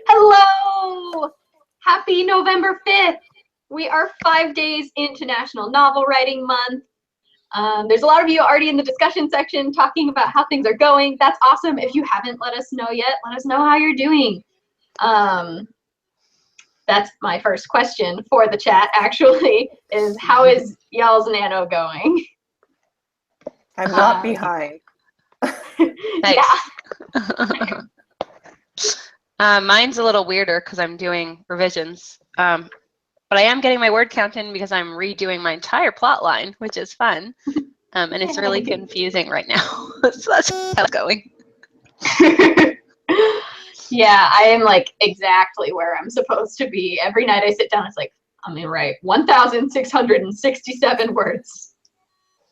Hello! Happy November 5th! We are 5 days into National Novel Writing Month. There's a lot of you already in the discussion section talking about how things are going. That's awesome. If you haven't let us know yet, let us know how you're doing. That's my first question for the chat, actually, is how is y'all's Nano going? I'm not behind. Yeah. Mine's a little weirder because I'm doing revisions. But I am getting my word count in because I'm redoing my entire plot line, which is fun. And it's really confusing right now. So that's how it's going. Yeah, I am like exactly where I'm supposed to be. Every night I sit down, it's like, I'm gonna write 1,667 words.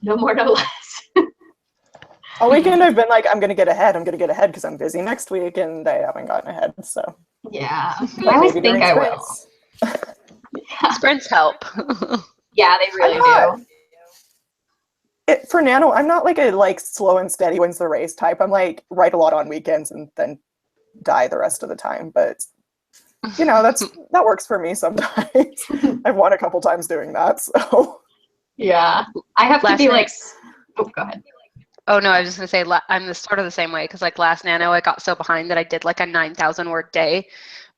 No more, no less. All weekend I've been like, I'm gonna get ahead because I'm busy next week, and I haven't gotten ahead, so. Yeah, But I always maybe think during I will. Sprints help. Yeah, they really do. For Nano, I'm not like a slow and steady wins the race type. I'm like, write a lot on weekends and then die the rest of the time, but you know, that works for me sometimes. I've won a couple times doing that, so. Yeah, I have to be like, oh, go ahead. Oh no, I was just gonna say I'm sort of the same way because like last Nano I got so behind that I did like a 9,000 word day,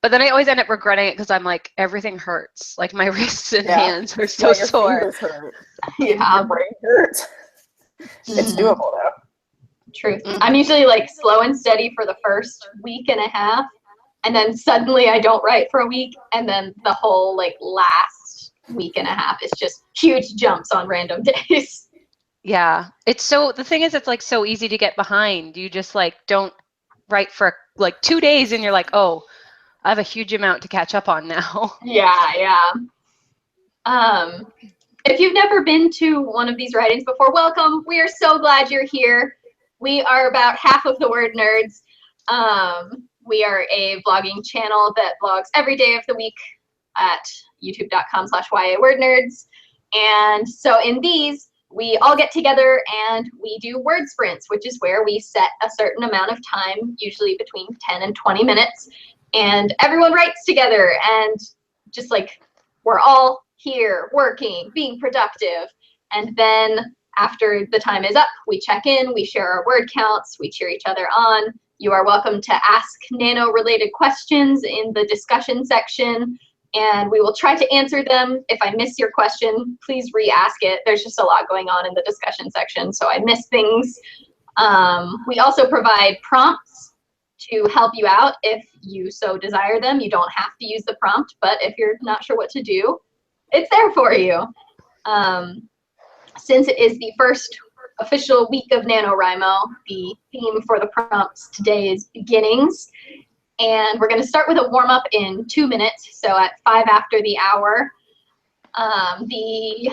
but then I always end up regretting it because I'm like everything hurts, like my wrists and hands are so sore. Your fingers hurt. Yeah, your brain hurts. It's doable though. Truth. I'm usually like slow and steady for the first week and a half, and then suddenly I don't write for a week, and then the whole like last week and a half is just huge jumps on random days. Yeah, the thing is, it's like so easy to get behind. You just like don't write for like 2 days and you're like, oh, I have a huge amount to catch up on now. Yeah. If you've never been to one of these write-ins before, welcome. We are so glad you're here. We are about half of the Word Nerds. We are a vlogging channel that vlogs every day of the week at youtube.com/YAWordNerds. And so in these, we all get together and we do word sprints, which is where we set a certain amount of time, usually between 10 and 20 minutes, and everyone writes together, and just like we're all here working, being productive, and then after the time is up, we check in, we share our word counts, we cheer each other on. You are welcome to ask Nano-related questions in the discussion section, and we will try to answer them. If I miss your question, please re-ask it. There's just a lot going on in the discussion section, so I miss things. We also provide prompts to help you out if you so desire them. You don't have to use the prompt, but if you're not sure what to do, it's there for you. Since it is the first official week of NaNoWriMo, the theme for the prompts today is beginnings. And we're going to start with a warm-up in 2 minutes, so at 5 after the hour. The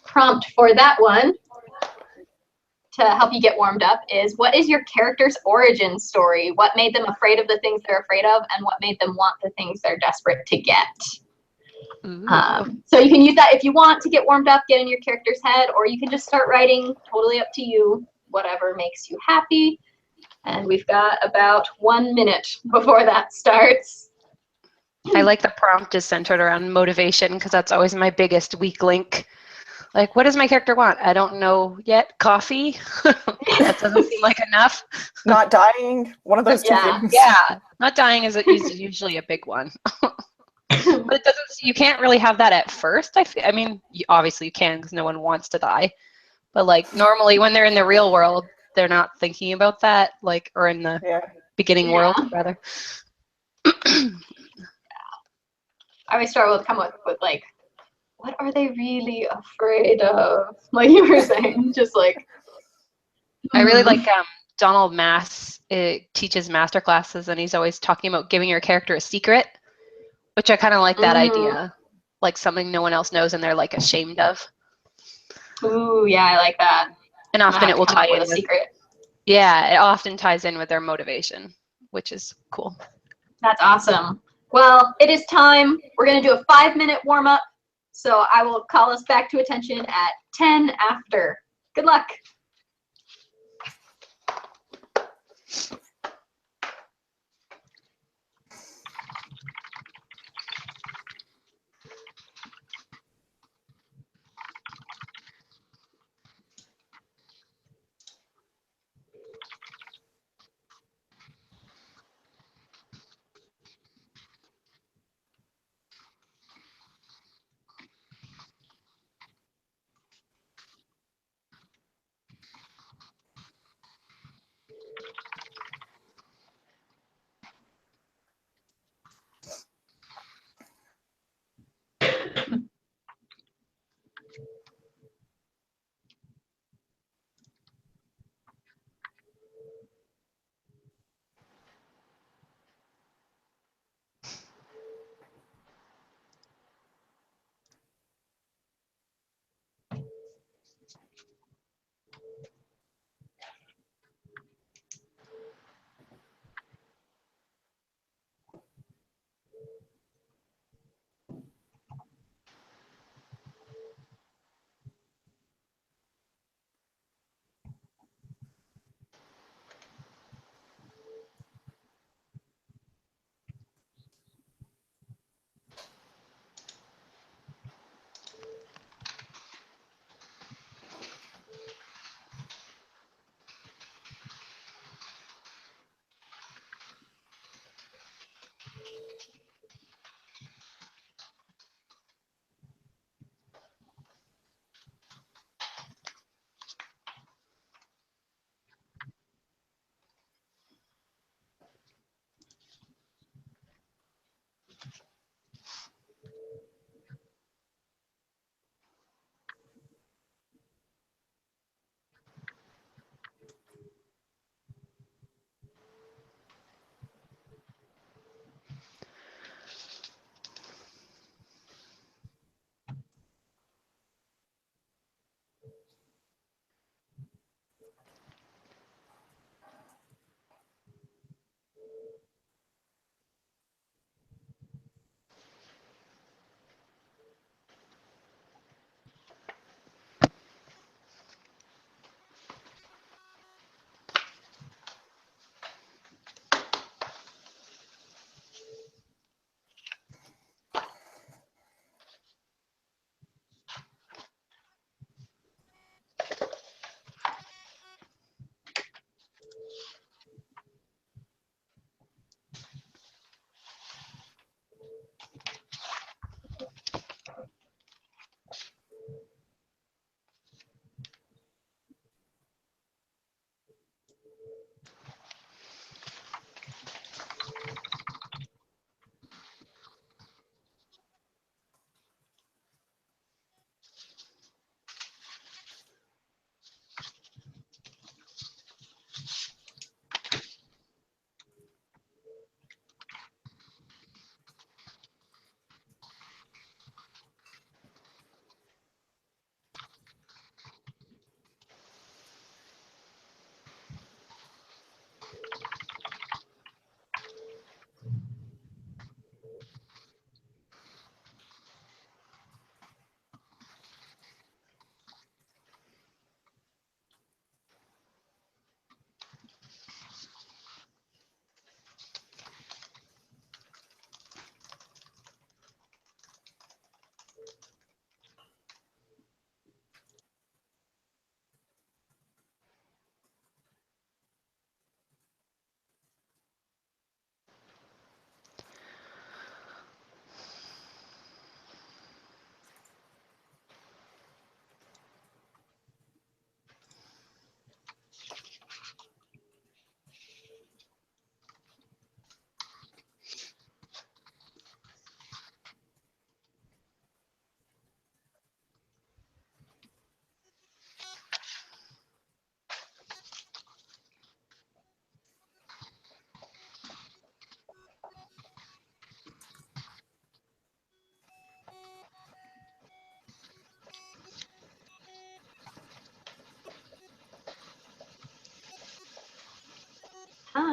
prompt for that one, to help you get warmed up, is what is your character's origin story? What made them afraid of the things they're afraid of, and what made them want the things they're desperate to get? So you can use that if you want to get warmed up, get in your character's head, or you can just start writing, totally up to you, whatever makes you happy. And we've got about 1 minute before that starts. I like the prompt is centered around motivation because that's always my biggest weak link. Like, what does my character want? I don't know yet. Coffee? That doesn't seem like enough. Not dying? One of those two things. Yeah, not dying is usually a big one. But it doesn't. You can't really have that at first. I mean, obviously you can because no one wants to die. But like normally when they're in the real world, they're not thinking about that. Like, or in the beginning world rather. I always struggle to come up with like, what are they really afraid of? Like you were saying, just like. I really like Donald Mass. It teaches master classes, and he's always talking about giving your character a secret. Which I kind of like that idea, like something no one else knows and they're like ashamed of. Ooh, yeah, I like that. And often it will tie in with a secret. Yeah, it often ties in with their motivation, which is cool. That's awesome. Well, it is time. We're going to do a 5-minute warm up. So I will call us back to attention at 10 after. Good luck.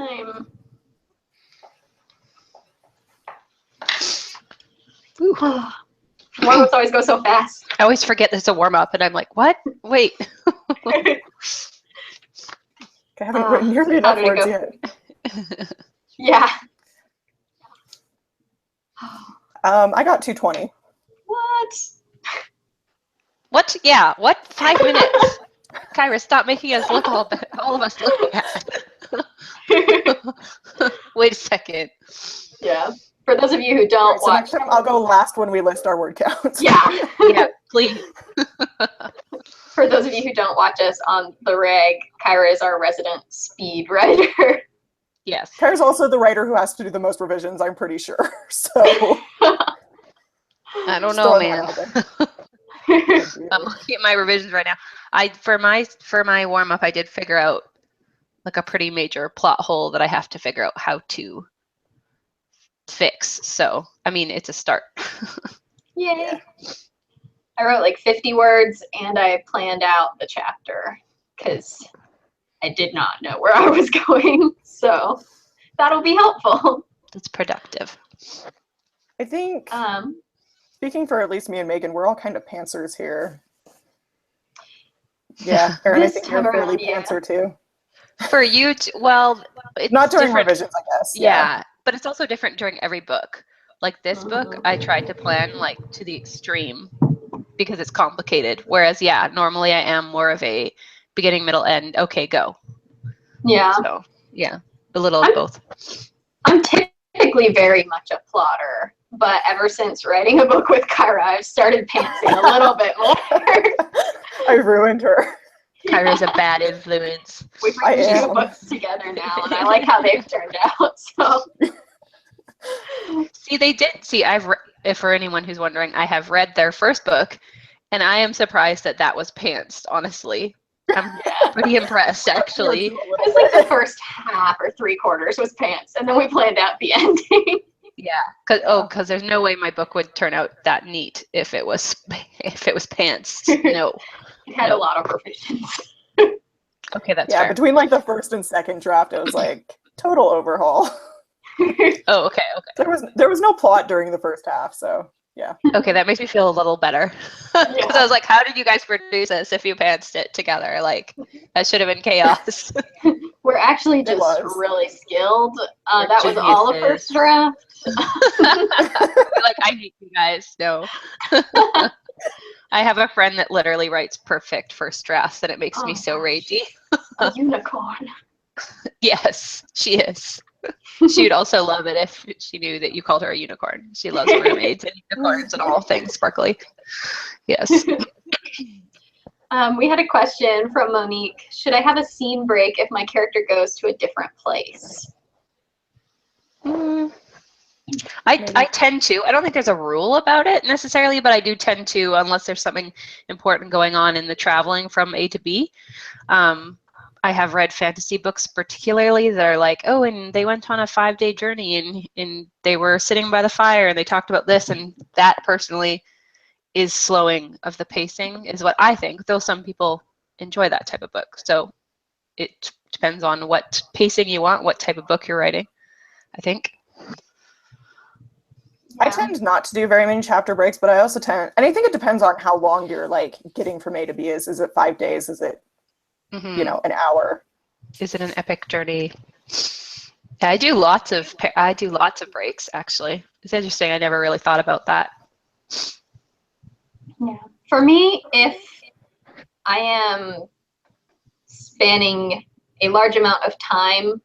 time. Warm-ups always go so fast. I always forget there's a warm-up, and I'm like, what? Wait. I haven't written nearly enough did it words go? yet. Yeah. I got 220. What? What? Yeah. What? 5 minutes. Kyra, stop making us look all of us look bad. Wait a second. Yeah. For those of you who don't Right, so watch, next time I'll go last when we list our word counts. yeah. Yeah, please. For those of you who don't watch us on the reg, Kyra is our resident speed writer. Yes. Kyra's also the writer who has to do the most revisions, I'm pretty sure. So I don't Just know, throwing that man. out there. I'm looking at my revisions right now. For my warm up, I did figure out like a pretty major plot hole that I have to figure out how to fix. So I mean, it's a start. Yay. Yeah. I wrote like 50 words and I planned out the chapter because I did not know where I was going. So that'll be helpful. That's productive. I think, Um, speaking for at least me and Megan, we're all kind of pantsers here. Yeah, Erin, I This think you're time fairly around, yeah. pantser too. For you, well, it's Not during different. revisions, I guess. Yeah, but it's also different during every book. Like this book, Mhm. I tried to plan like to the extreme because it's complicated. Whereas, yeah, normally I am more of a beginning, middle, end. Okay, go. Yeah. So yeah, a little of both. I'm typically very much a plotter, but ever since writing a book with Kyra, I've started pantsing a little bit more. I ruined her. Kyra's a bad influence. We've I written 2 am. books together now, and I like how they've turned out. So See, they did. See, if for anyone who's wondering, I have read their first book, and I am surprised that that was pantsed. Honestly, I'm pretty impressed, actually. it was like the first half or 3/4 was pants, and then we planned out the ending. Yeah, because there's no way my book would turn out that neat if it was pants. No. It had a lot of revisions. Okay, that's Yeah, fair. between like the first and second draft, it was like total overhaul. Oh, okay. There was no plot during the first half, so yeah. Okay, that makes me feel a little better. Because I was like, how did you guys produce this if you pantsed it together? Like, that should have been chaos. We're actually It just was. really skilled. We're That was all the geniuses. first draft. Like, I hate you guys. No. I have a friend that literally writes perfect first drafts, and it makes me so ragey. A unicorn. Yes, she is. She would also love it if she knew that you called her a unicorn. She loves mermaids and unicorns and all things sparkly. Yes. We had a question from Monique. Should I have a scene break if my character goes to a different place? I tend to. I don't think there's a rule about it necessarily, but I do tend to, unless there's something important going on in the traveling from A to B. I have read fantasy books particularly that are like, oh, and they went on a 5-day journey and they were sitting by the fire and they talked about this, and that personally is slowing of the pacing is what I think, though some people enjoy that type of book. So it depends on what pacing you want, what type of book you're writing, I think. I tend not to do very many chapter breaks, but I also and I think it depends on how long you're like getting from A to B is. Is it 5 days? Is it, you know, an hour? Is it an epic journey? Yeah, I do lots of breaks, actually. It's interesting. I never really thought about that. Yeah. For me, if I am spanning a large amount of time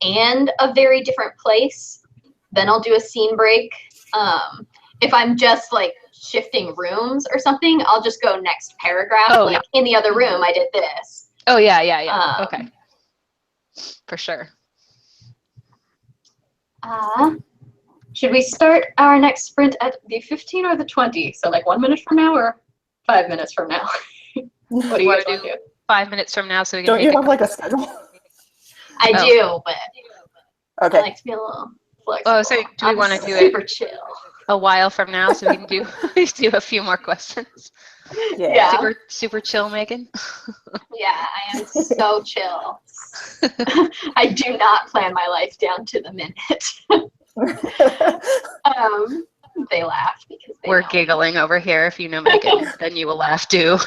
and a very different place, then I'll do a scene break. If I'm just like shifting rooms or something, I'll just go next paragraph. Oh, like in the other room, I did this. Oh, yeah. Okay. For sure. Should we start our next sprint at the 15 or the 20? So like 1 minute from now or 5 minutes from now? What do you guys want to do? 5 minutes from now so we can Don't you have like a schedule? I do, but Okay. I like to be a little flexible. Oh, so do we want to do super it chill? a while from now so we can do a few more questions? Yeah. Super chill, Megan. Yeah, I am so chill. I do not plan my life down to the minute. They laugh because they We're know. giggling over here. If you know Megan, then you will laugh too.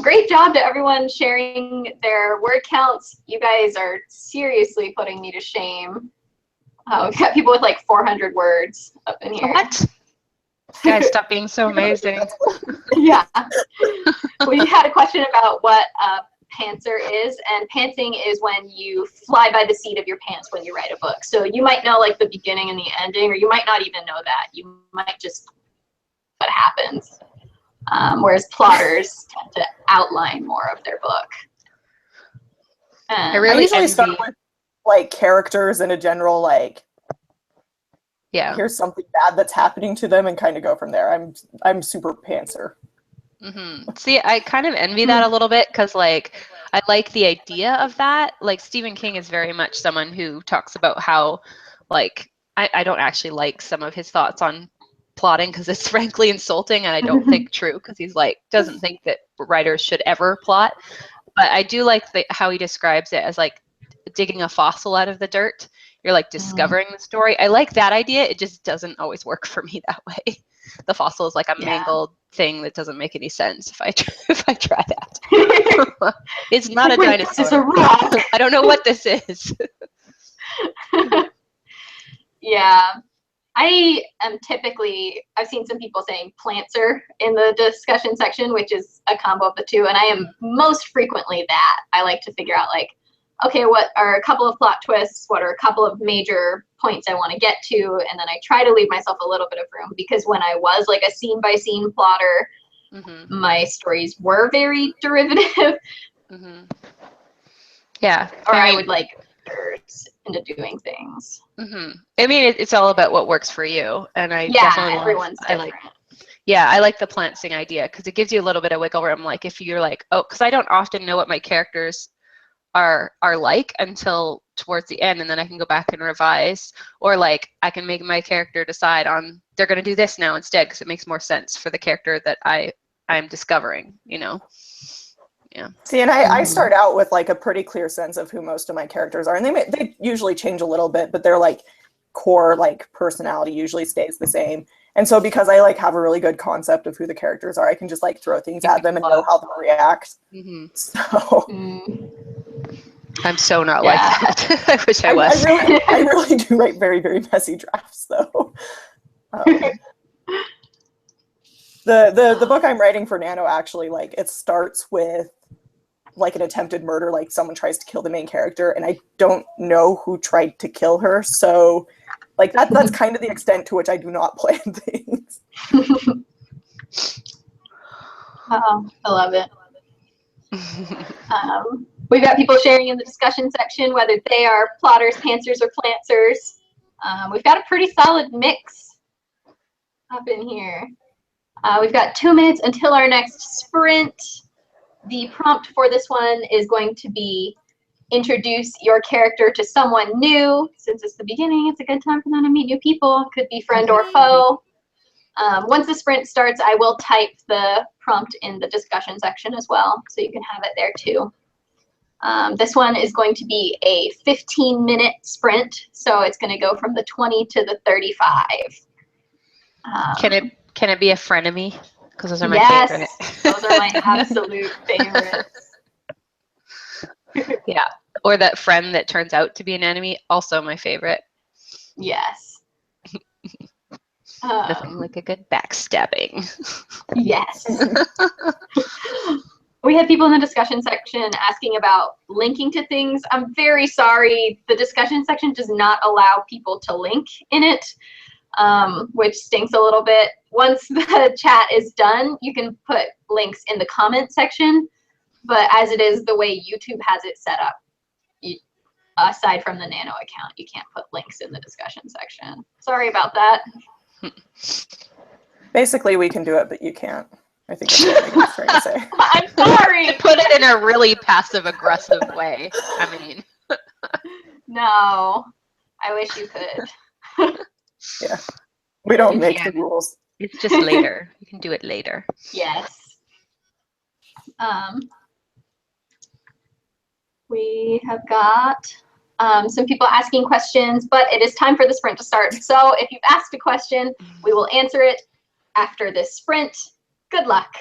Great job to everyone sharing their word counts. You guys are seriously putting me to shame. We've got people with like 400 words up in here. What? Guys, stop being so amazing. Yeah. We had a question about what pantser is, and pantsing is when you fly by the seat of your pants when you write a book. So you might know like the beginning and the ending, or you might not even know that. You might just what happens. Whereas plotters tend to outline more of their book. I I really usually envy. start with like characters and a general like, Yeah. here's something bad that's happening to them, and kind of go from there. I'm super pantser. See, I kind of envy that a little bit because, like, I like the idea of that. Like, Stephen King is very much someone who talks about how, like, I don't actually like some of his thoughts on plotting because it's frankly insulting, and I don't think true because he's like doesn't think that writers should ever plot. But I do like how he describes it as like digging a fossil out of the dirt. You're like discovering the story. I like that idea. It just doesn't always work for me that way. The fossil is like a mangled thing that doesn't make any sense if I try that. It's not a dinosaur. This is a rock. I don't know what this is. Yeah. I am typically, I've seen some people saying plantser in the discussion section, which is a combo of the two, and I am most frequently that. I like to figure out like, okay, what are a couple of plot twists? What are a couple of major points I want to get to? And then I try to leave myself a little bit of room because when I was like a scene by scene plotter, my stories were very derivative. Yeah. Or I would like into doing things. I mean, it's all about what works for you, and I definitely everyone's different. I like the planting idea because it gives you a little bit of wiggle room. Like if you're like, oh, because I don't often know what my characters are like until towards the end, and then I can go back and revise, or like I can make my character decide on they're going to do this now instead because it makes more sense for the character that I'm discovering, you know. Yeah. See, and I start out with like a pretty clear sense of who most of my characters are, and they usually change a little bit, but their like core like personality usually stays the same. And so because I like have a really good concept of who the characters are, I can just like throw things at them and know how they'll react. So I'm so not like that. I wish I was. I really do write very, very messy drafts though. The book I'm writing for Nano actually, like, it starts with like an attempted murder, like someone tries to kill the main character, and I don't know who tried to kill her. So like that's kind of the extent to which I do not plan things. Oh, I love it. We've got people sharing in the discussion section whether they are plotters, pantsers, or plantsers. We've got a pretty solid mix up in here. We've got 2 minutes until our next sprint. The prompt for this one is going to be introduce your character to someone new. Since it's the beginning, it's a good time for them to meet new people. Could be friend or foe. Once the sprint starts, I will type the prompt in the discussion section as well, so you can have it there too. This one is going to be a 15-minute sprint, so it's going to go from the 20 to the 35. Can it be a frenemy? Because those are my favorite. Those are my absolute favorites. Yeah, or that friend that turns out to be an enemy, also my favorite. Yes. Nothing like a good backstabbing. Yes. We had people in the discussion section asking about linking to things. I'm very sorry. The discussion section does not allow people to link in it, which stinks a little bit. Once the chat is done, you can put links in the comment section. But as it is the way YouTube has it set up, aside from the Nano account, you can't put links in the discussion section. Sorry about that. Basically, we can do it, but you can't. I think that's what Megan's trying to say. I'm sorry. Put it in a really passive-aggressive way. I mean. No. I wish you could. Yeah. We don't make the rules. It's just later. You can do it later. Yes. We have got some people asking questions, but it is time for the sprint to start. So if you've asked a question, we will answer it after this sprint. Good luck.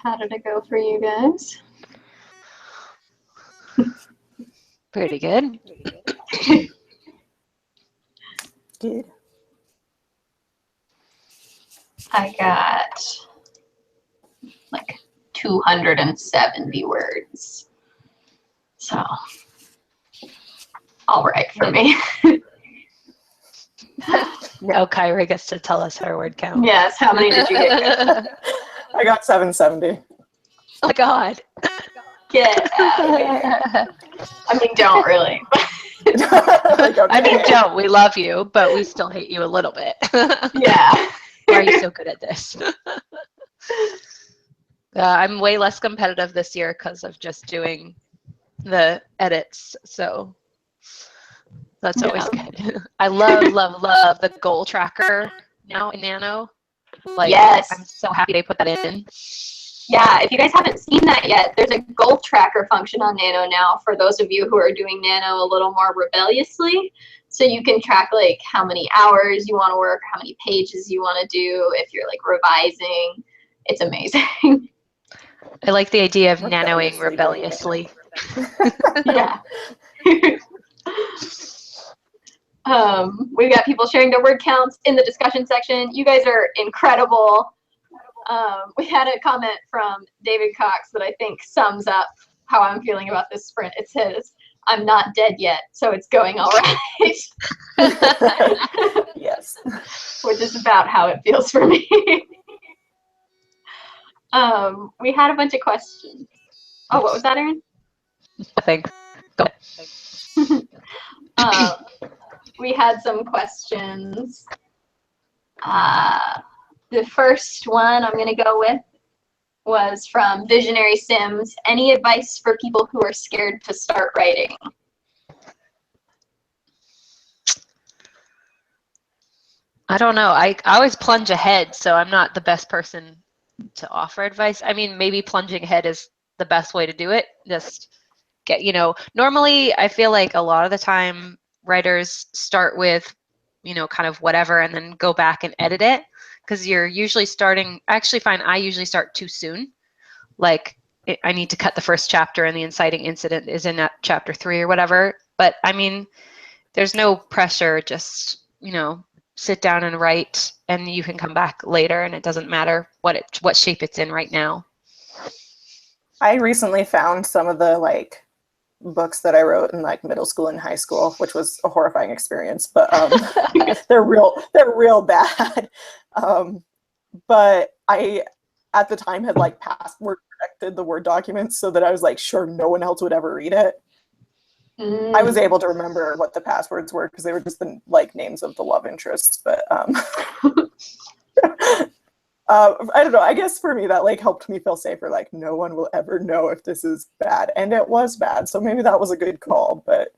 How did it go for you guys? Pretty good. Good. I got like 270 words. So, all right for me. Oh, Kyra gets to tell us her word count. Yes, how many did you get? I got 770. Oh my God. Get out of here. I mean, don't really. Like, okay. I mean, Joe, we love you, but we still hate you a little bit. Yeah. Why are you so good at this? I'm way less competitive this year because of just doing the edits. So that's always good. I love the goal tracker now in Nano. Like, Yes. I'm so happy they put that in. Yeah, if you guys haven't seen that yet, there's a goal tracker function on Nano now for those of you who are doing Nano a little more rebelliously. So you can track like how many hours you want to work, how many pages you want to do, if you're like revising. It's amazing. I like the idea of nanoing rebelliously. Yeah. We've got people sharing their word counts in the discussion section. You guys are incredible. We had a comment from David Cox that I think sums up how I'm feeling about this sprint. It says, "I'm not dead yet, so it's going all right." Yes. Which is about how it feels for me. We had a bunch of questions. Oh, what was that, Erin? Nothing. Go ahead. We had some questions. The first one I'm going to go with was from Visionary Sims. Any advice for people who are scared to start writing? I don't know. I always plunge ahead, so I'm not the best person to offer advice. I mean, maybe plunging ahead is the best way to do it. Just get, normally I feel like a lot of the time writers start with, kind of whatever and then go back and edit it because you're usually starting, I actually find I usually start too soon. Like I need to cut the first chapter and the inciting incident is in that chapter 3 or whatever. But I mean, there's no pressure, just, sit down and write and you can come back later and it doesn't matter what shape it's in right now. I recently found some of the books that I wrote in middle school and high school, which was a horrifying experience, but they're real bad. But I at the time had password protected the Word documents so that I was sure no one else would ever read it. I was able to remember what the passwords were because they were just the names of the love interests, but I don't know. I guess for me that helped me feel safer. No one will ever know if this is bad, and it was bad. So maybe that was a good call. But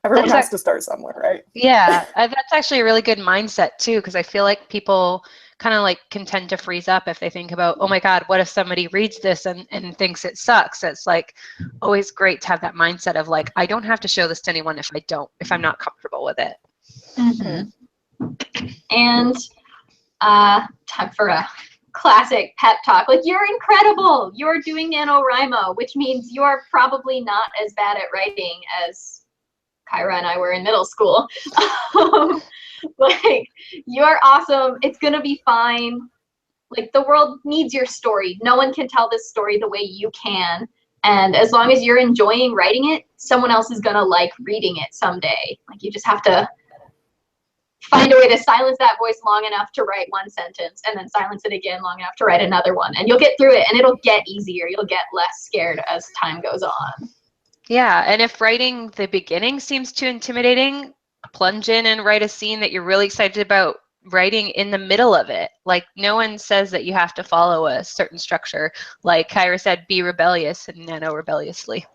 everyone has to start somewhere, right? Yeah, that's actually a really good mindset too, because I feel like people kind of can tend to freeze up if they think about, oh my God, what if somebody reads this and thinks it sucks? It's always great to have that mindset of I don't have to show this to anyone if I'm not comfortable with it. Mm-hmm. And time for a classic pep talk. You're incredible. You're doing NaNoWriMo, which means you're probably not as bad at writing as Kyra and I were in middle school. You're awesome. It's gonna be fine. The world needs your story. No one can tell this story the way you can. And as long as you're enjoying writing it, someone else is gonna like reading it someday. You just have to find a way to silence that voice long enough to write one sentence and then silence it again long enough to write another one. And you'll get through it and it'll get easier. You'll get less scared as time goes on. Yeah, and if writing the beginning seems too intimidating, plunge in and write a scene that you're really excited about writing in the middle of it. No one says that you have to follow a certain structure. Like Kyra said, be rebellious and nano rebelliously.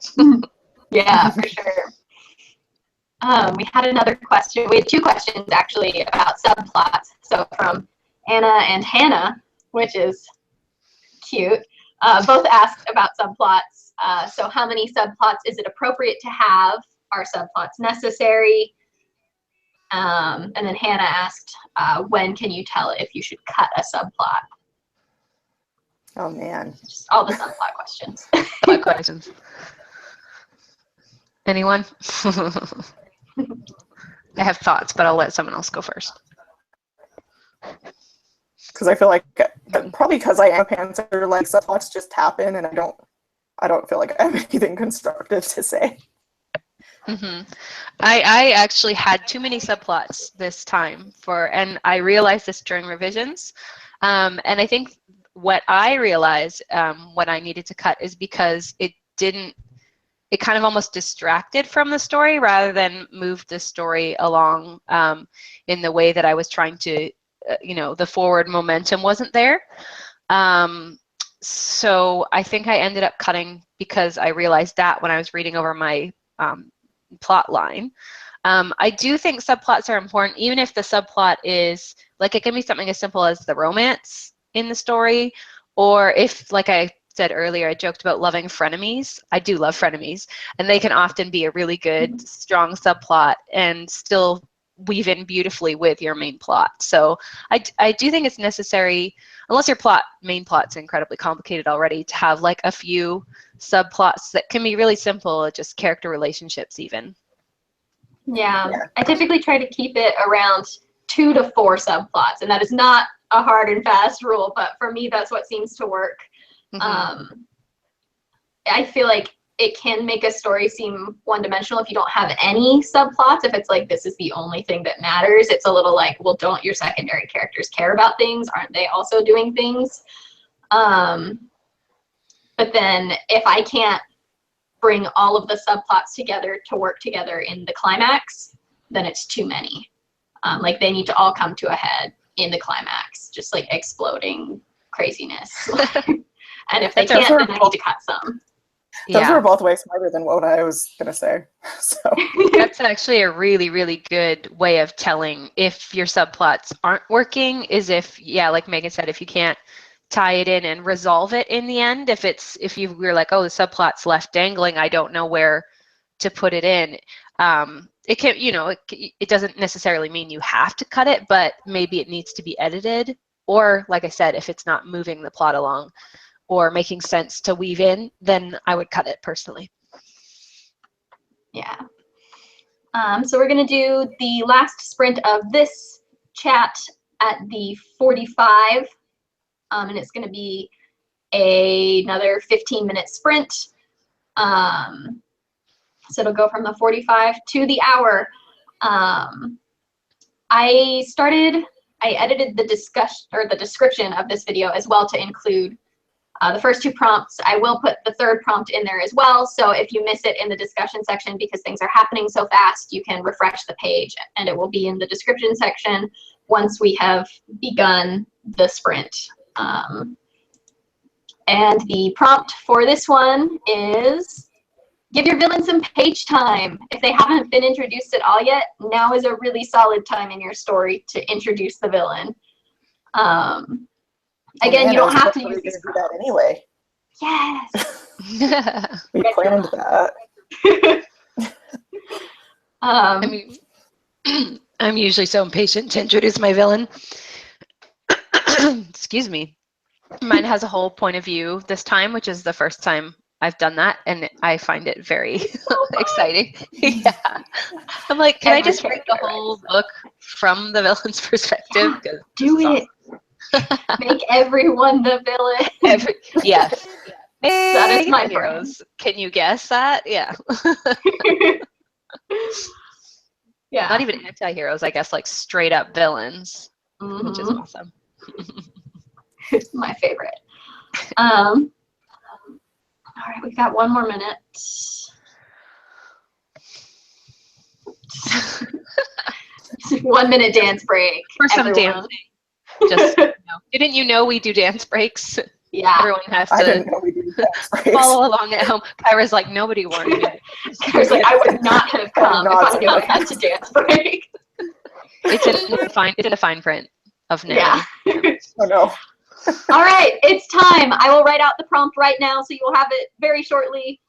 Yeah, for sure. We had another question. We had 2 questions actually about subplots. So from Anna and Hannah, which is cute. Both asked about subplots. So how many subplots is it appropriate to have? Are subplots necessary? And then Hannah asked, when can you tell if you should cut a subplot? Oh man. Just all the subplot questions. Plot questions. Anyone? I have thoughts, but I'll let someone else go first. Because I feel like probably because I am a pantser, like subplots just happen, and I don't feel like I have anything constructive to say. I actually had too many subplots this time and I realized this during revisions. And I think what I realized what I needed to cut is because it kind of almost distracted from the story rather than move the story along in the way that I was trying to, the forward momentum wasn't there. So I think I ended up cutting because I realized that when I was reading over my plot line. I do think subplots are important, even if the subplot is, like, it can be something as simple as the romance in the story, or if, like I said earlier, I joked about loving frenemies. I do love frenemies, and they can often be a really good, strong subplot and still weave in beautifully with your main plot. So I do think it's necessary, unless your main plot's incredibly complicated already, to have like a few subplots that can be really simple, just character relationships even. Yeah, I typically try to keep it around 2 to 4 subplots, and that is not a hard and fast rule, but for me, that's what seems to work. I feel like it can make a story seem one-dimensional if you don't have any subplots. If it's like, this is the only thing that matters, it's a little like, well, don't your secondary characters care about things? Aren't they also doing things? But then if I can't bring all of the subplots together to work together in the climax, then it's too many. Like, they need to all come to a head in the climax, just like exploding craziness. And if they can't, then I need to cut some. Those were both way smarter than what I was going to say. So that's actually a really, really good way of telling if your subplots aren't working, is if, like Megan said, if you can't tie it in and resolve it in the end, if you were like, oh, the subplot's left dangling, I don't know where to put it in. It can, it doesn't necessarily mean you have to cut it, but maybe it needs to be edited. Or, like I said, if it's not moving the plot along or making sense to weave in, then I would cut it personally. Yeah. So we're going to do the last sprint of this chat at the 45, and it's going to be another 15-minute sprint. So it'll go from the 45 to the hour. I edited the discussion or the description of this video as well to include the first 2 prompts. I will put the 3rd prompt in there as well. So if you miss it in the discussion section because things are happening so fast, you can refresh the page and it will be in the description section once we have begun the sprint. And the prompt for this one is, give your villain some page time. If they haven't been introduced at all yet, now is a really solid time in your story to introduce the villain. Again, you don't have to use these do that anyway. Yes. We planned that. I mean, I'm usually so impatient to introduce my villain. Excuse me. Mine has a whole point of view this time, which is the first time I've done that, and I find it very exciting. I'm like, can I just read the whole book from the villain's perspective? Yeah, do it. Make everyone the villain. Yes. That is my heroes. Can you guess that? Yeah. Yeah. Not even anti-heroes, I guess, like straight up villains, which is awesome. It's my favorite. All right, we've got 1 more minute. 1 minute dance break. For some dancing. Just, didn't you know we do dance breaks? Yeah. Everyone has I to didn't know we did dance breaks. follow along at home. Kyra's like, nobody warned me. Kyra's like, I would not have come if I knew I had to dance break. It's in the fine print of Nano. Yeah. Oh no. All right, it's time. I will write out the prompt right now, so you will have it very shortly.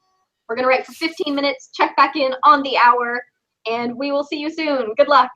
We're going to write for 15 minutes, check back in on the hour, and we will see you soon. Good luck.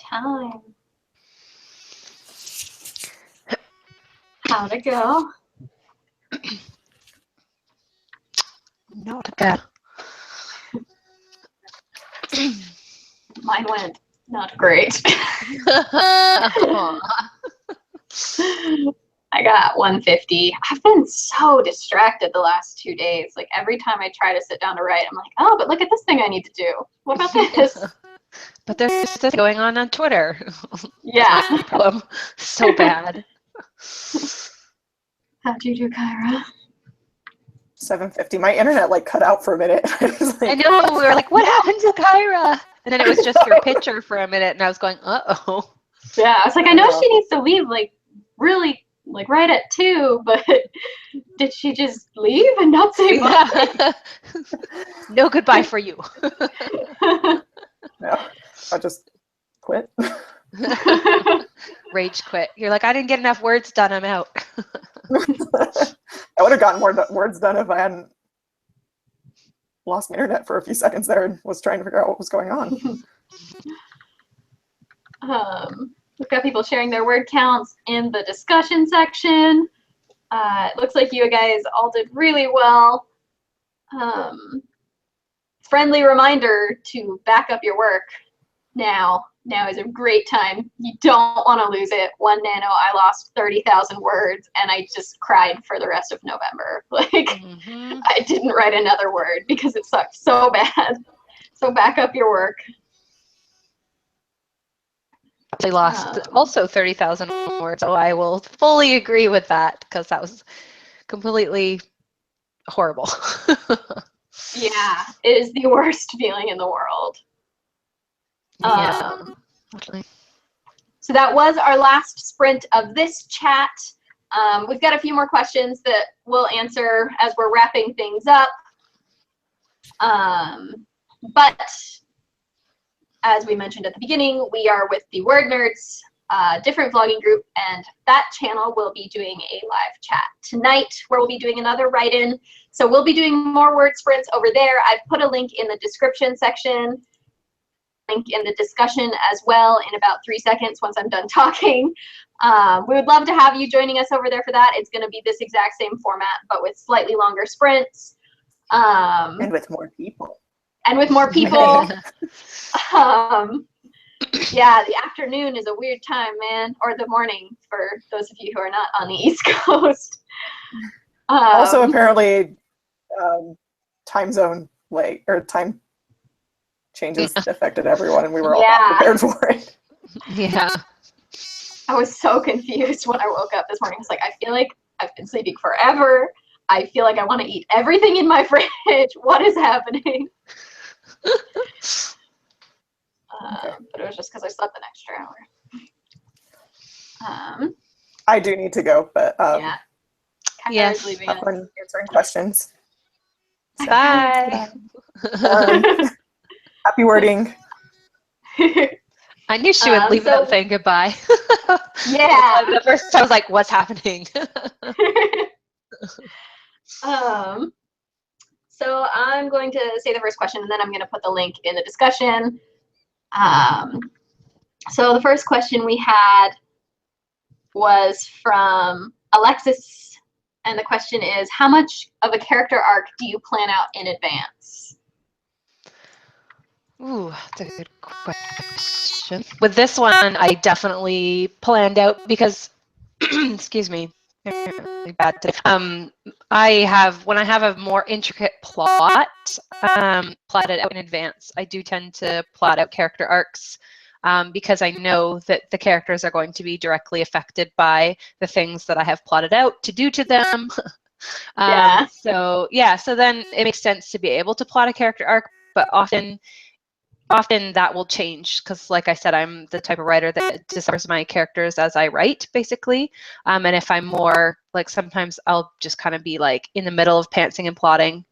time. How'd it go? Not bad. Mine went not great. I got 150. I've been so distracted the last 2 days. Like every time I try to sit down to write, I'm like, oh, but look at this thing I need to do. What about this? But there's this going on Twitter. Yeah. That's my problem. So bad. How'd you do, Kyra? 750. My internet like cut out for a minute. I know. We were like, what happened to Kyra? And then it was just your picture for a minute, and I was going, uh-oh. Yeah, I was like, I know she needs to leave, like, really, like, right at 2, but did she just leave and not say bye? Yeah. No goodbye for you. No, I just quit. Rage quit. You're like, I didn't get enough words done. I'm out. I would have gotten more words done if I hadn't lost my internet for a few seconds there and was trying to figure out what was going on. We've got people sharing their word counts in the discussion section. It looks like you guys all did really well. Friendly reminder to back up your work now. Now is a great time. You don't want to lose it. One nano, I lost 30,000 words and I just cried for the rest of November. Like, I didn't write another word because it sucked so bad. So back up your work. They lost also 30,000 words, so I will fully agree with that because that was completely horrible. Yeah, it is the worst feeling in the world. Yeah, actually. So that was our last sprint of this chat. We've got a few more questions that we'll answer as we're wrapping things up. But as we mentioned at the beginning, we are with the WordNerds, different vlogging group, and that channel will be doing a live chat tonight where we'll be doing another write-in. So we'll be doing more word sprints over there. I've put a link in the description section, link in the discussion as well in about 3 seconds once I'm done talking. We would love to have you joining us over there for that. It's going to be this exact same format, but with slightly longer sprints. And with more people. And with more people. Yeah, the afternoon is a weird time, man, or the morning for those of you who are not on the East Coast. Also, apparently, time zone or time changes affected everyone, and we were all not prepared for it. Yeah. I was so confused when I woke up this morning. I was like, I feel like I've been sleeping forever. I feel like I want to eat everything in my fridge. What is happening? But it was just because I slept an extra hour. I do need to go, but yeah. Yes. have fun answering questions. Bye. Happy wording. I knew she would leave without saying goodbye. Yeah. The first time I was like, what's happening? So I'm going to say the first question, and then I'm going to put the link in the discussion. So the first question we had was from Alexis, and the question is, how much of a character arc do you plan out in advance? Ooh, that's a good question. With this one, I definitely planned out because, excuse me, really bad today. When I have a more intricate plot, plotted out in advance, I do tend to plot out character arcs because I know that the characters are going to be directly affected by the things that I have plotted out to do to them. So then it makes sense to be able to plot a character arc, but often that will change because, like I said, I'm the type of writer that discovers my characters as I write, basically. And if I'm more, like, sometimes I'll just kind of be, like, in the middle of pantsing and plotting.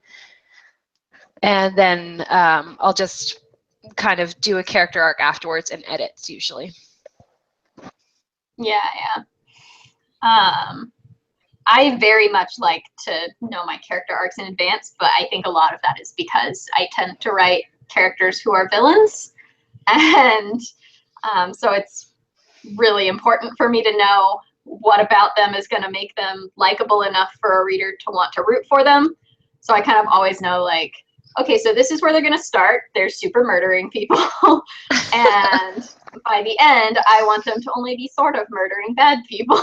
And then I'll just kind of do a character arc afterwards and edits, usually. Yeah. I very much like to know my character arcs in advance, but I think a lot of that is because I tend to write characters who are villains, and So it's really important for me to know what about them is going to make them likable enough for a reader to want to root for them. So I kind of always know, like, okay, so this is where they're going to start. They're super murdering people. And by the end, I want them to only be sort of murdering bad people.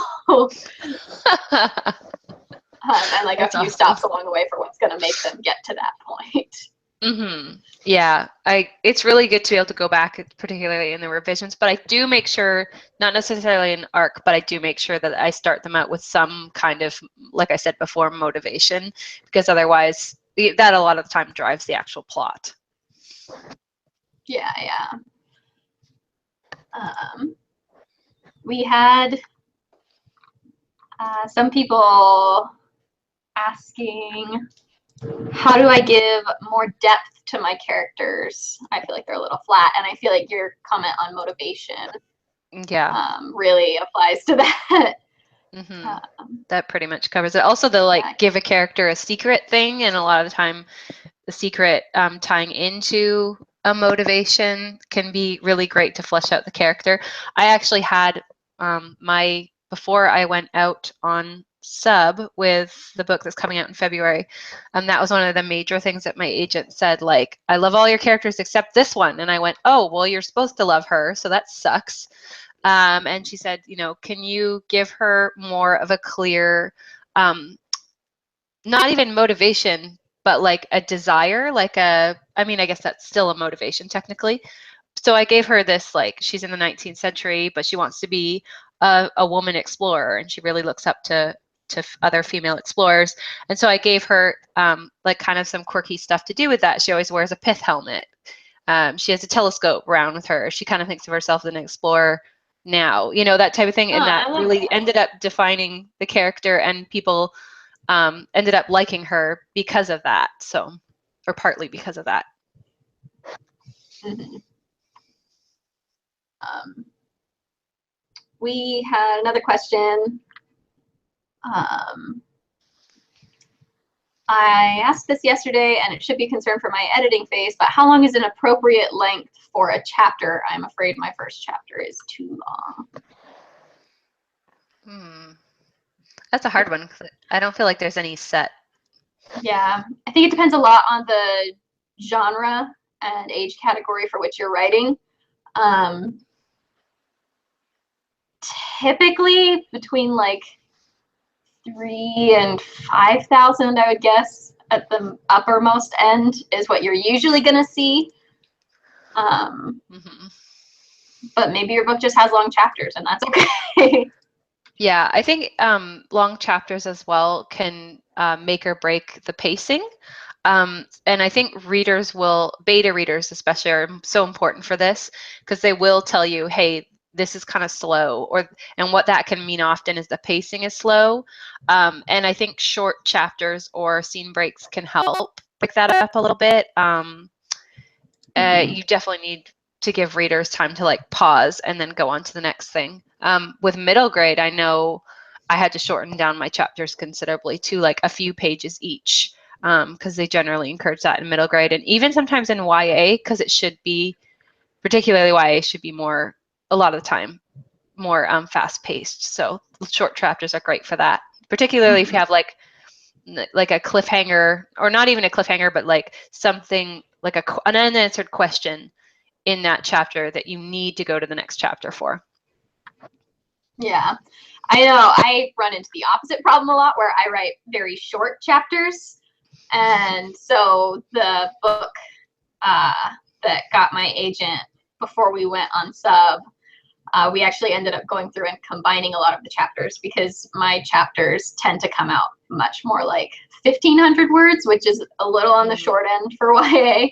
And like That's a few awesome. stops along the way for what's going to make them get to that point. Mm-hmm. Yeah, it's really good to be able to go back, particularly in the revisions, but I do make sure, not necessarily an arc, but I do make sure that I start them out with some kind of, like I said before, motivation, because otherwise that a lot of the time drives the actual plot. Yeah. We had some people asking, how do I give more depth to my characters? I feel like they're a little flat, and I feel like your comment on motivation really applies to that. Mm-hmm. That pretty much covers it. Also, the give a character a secret thing, and a lot of the time the secret tying into a motivation can be really great to flesh out the character. I actually had before I went out on sub with the book that's coming out in February, that was one of the major things that my agent said, like, I love all your characters except this one. And I went, oh, well, you're supposed to love her, so that sucks. And she said, can you give her more of a clear, not even motivation, but like a desire, I guess that's still a motivation technically. So I gave her this, like, she's in the 19th century, but she wants to be a woman explorer, and she really looks up to other female explorers. And so I gave her like kind of some quirky stuff to do with that. She always wears a pith helmet. She has a telescope around with her. She kind of thinks of herself as an explorer now, that type of thing. And that really ended up defining the character, and people ended up liking her because of that. So, or partly because of that. Mm-hmm. We had another question. I asked this yesterday, and it should be a concern for my editing phase, but how long is an appropriate length for a chapter? I'm afraid my first chapter is too long. That's a hard one. I don't feel like there's any set. Yeah, I think it depends a lot on the genre and age category for which you're writing. Typically between like 3,000 and 5,000, I would guess, at the uppermost end is what you're usually going to see. But maybe your book just has long chapters, and that's okay. Yeah, I think long chapters as well can make or break the pacing. And I think beta readers especially, are so important for this, because they will tell you, hey, this is kind of slow, and what that can mean often is the pacing is slow. And I think short chapters or scene breaks can help break that up a little bit. You definitely need to give readers time to like pause and then go on to the next thing. With middle grade, I know I had to shorten down my chapters considerably to like a few pages each, because they generally encourage that in middle grade, and even sometimes in YA, because it should be, particularly YA, should be more, a lot of the time, more fast paced. So short chapters are great for that, particularly if you have like a cliffhanger, or not even a cliffhanger, but like something like an unanswered question in that chapter that you need to go to the next chapter for. Yeah, I know. I run into the opposite problem a lot, where I write very short chapters. And so the book that got my agent before we went on sub, we actually ended up going through and combining a lot of the chapters, because my chapters tend to come out much more like 1,500 words, which is a little on the short end for YA.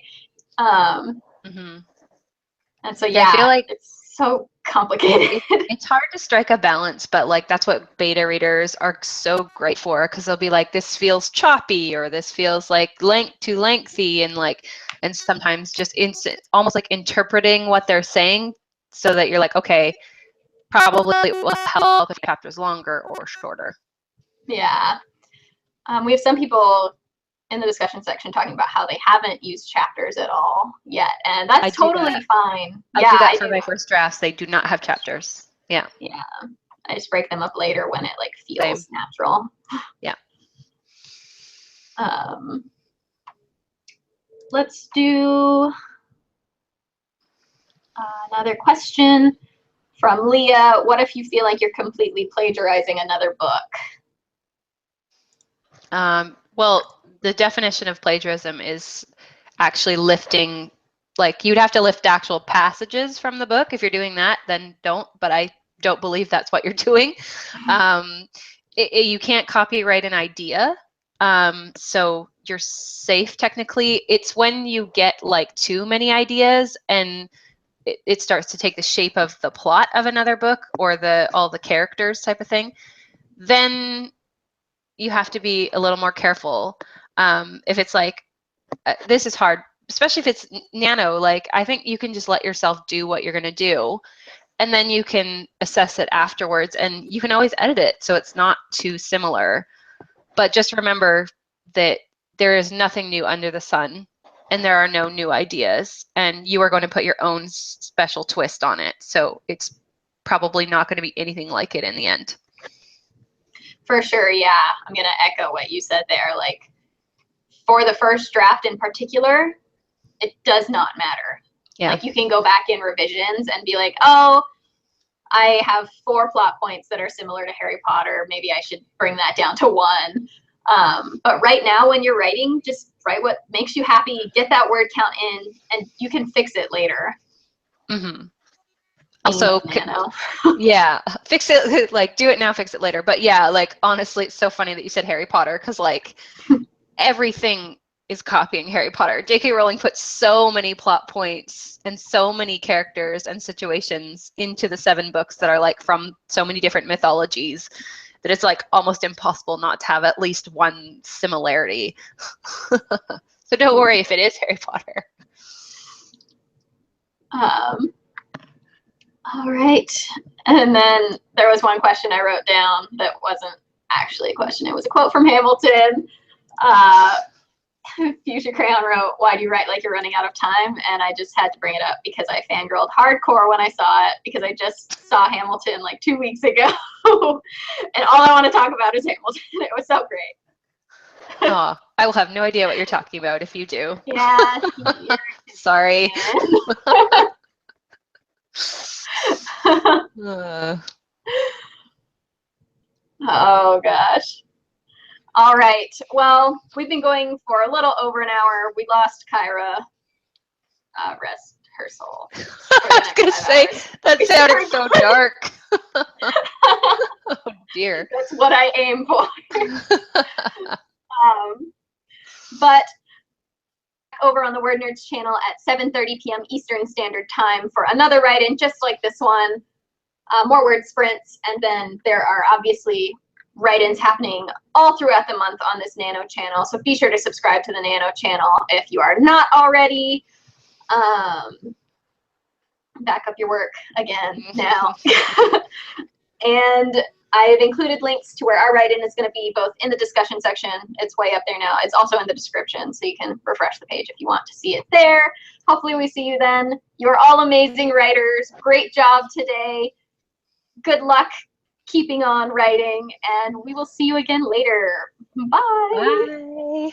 And so, yeah, I feel like it's so complicated. It's hard to strike a balance, but like that's what beta readers are so great for, because they'll be like, this feels choppy, or this feels like too lengthy, and sometimes just almost like interpreting what they're saying, so that you're like, okay, probably it will help if the chapter's longer or shorter. Yeah. We have some people in the discussion section talking about how they haven't used chapters at all yet, and that's totally fine. I do that for my first drafts. They do not have chapters. Yeah. Yeah. I just break them up later when it like feels natural. Yeah. Let's do another question from Leah. What if you feel like you're completely plagiarizing another book? Well, the definition of plagiarism is actually lifting, like you'd have to lift actual passages from the book. If you're doing that, then don't, but I don't believe that's what you're doing. You can't copyright an idea. So you're safe technically. It's when you get like too many ideas and it starts to take the shape of the plot of another book or all the characters type of thing, then you have to be a little more careful. If it's like, this is hard, especially if it's nano, like I think you can just let yourself do what you're going to do and then you can assess it afterwards and you can always edit it so it's not too similar. But just remember that there is nothing new under the sun and there are no new ideas and you are going to put your own special twist on it. So it's probably not going to be anything like it in the end. For sure, yeah. I'm going to echo what you said there. Like, for the first draft in particular, it does not matter. Yeah. Like, you can go back in revisions and be like, oh, I have 4 plot points that are similar to Harry Potter. Maybe I should bring that down to 1. But right now, when you're writing, just write what makes you happy, get that word count in, and you can fix it later. Mm-hmm. Also, Nano. yeah, fix it, like do it now, fix it later. But yeah, like honestly, it's so funny that you said Harry Potter because like everything is copying Harry Potter. J.K. Rowling put so many plot points and so many characters and situations into the 7 books that are like from so many different mythologies that it's like almost impossible not to have at least one similarity. So don't worry if it is Harry Potter. All right. And then there was one question I wrote down that wasn't actually a question. It was a quote from Hamilton. Fuchsia Crayon wrote, "Why do you write like you're running out of time?" And I just had to bring it up because I fangirled hardcore when I saw it because I just saw Hamilton like 2 weeks ago. And all I want to talk about is Hamilton. It was so great. Oh, I will have no idea what you're talking about if you do. Yeah. Sorry. Oh gosh. All right. Well, we've been going for a little over an hour. We lost Kyra. Rest her soul. I was gonna say that sounded so dark. Oh dear. That's what I aim for. But over on the WordNerds channel at 7:30 p.m. Eastern Standard Time for another write-in just like this one. More word sprints, and then there are obviously write-ins happening all throughout the month on this Nano channel. So be sure to subscribe to the Nano channel if you are not already. Back up your work again now. And I've included links to where our write-in is going to be both in the discussion section. It's way up there now. It's also in the description, so you can refresh the page if you want to see it there. Hopefully we see you then. You're all amazing writers. Great job today. Good luck keeping on writing, and we will see you again later. Bye. Bye.